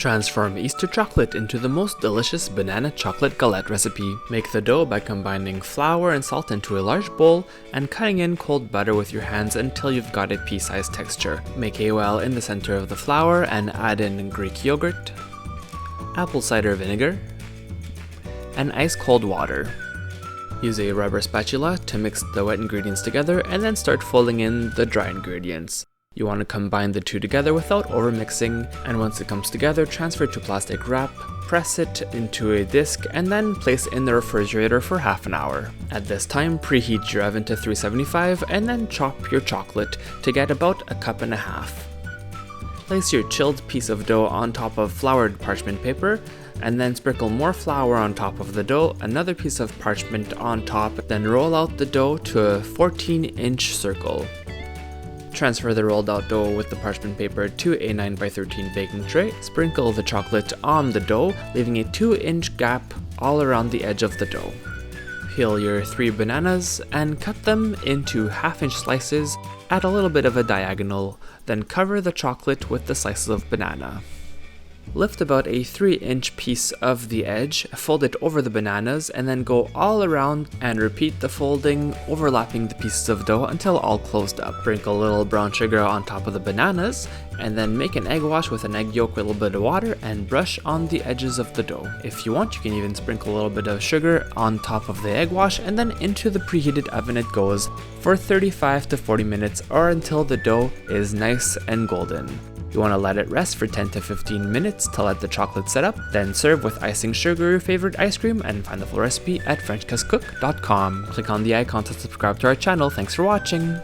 Transform Easter chocolate into the most delicious banana chocolate galette recipe. Make the dough by combining flour and salt into a large bowl and cutting in cold butter with your hands until you've got a pea-sized texture. Make a well in the center of the flour and add in Greek yogurt, apple cider vinegar, and ice cold water. Use a rubber spatula to mix the wet ingredients together and then start folding in the dry ingredients. You want to combine the two together without overmixing, and once it comes together, transfer to plastic wrap, press it into a disc, and then place in the refrigerator for half an hour. At this time, preheat your oven to 375 and then chop your chocolate to get about a cup and a half. Place your chilled piece of dough on top of floured parchment paper, and then sprinkle more flour on top of the dough, another piece of parchment on top, then roll out the dough to a 14-inch circle. Transfer the rolled out dough with the parchment paper to a 9x13 baking tray. Sprinkle the chocolate on the dough, leaving a 2-inch gap all around the edge of the dough. Peel your 3 bananas and cut them into half-inch slices at a little bit of a diagonal, then cover the chocolate with the slices of banana. Lift about a 3-inch piece of the edge, fold it over the bananas, and then go all around and repeat the folding, overlapping the pieces of dough until all closed up. Sprinkle a little brown sugar on top of the bananas, and then make an egg wash with an egg yolk with a little bit of water and brush on the edges of the dough. If you want, you can even sprinkle a little bit of sugar on top of the egg wash, and then into the preheated oven it goes for 35 to 40 minutes or until the dough is nice and golden. You want to let it rest for 10 to 15 minutes to let the chocolate set up, then serve with icing sugar or your favorite ice cream, and find the full recipe at frenchkisscook.com. Click on the icon to subscribe to our channel. Thanks for watching!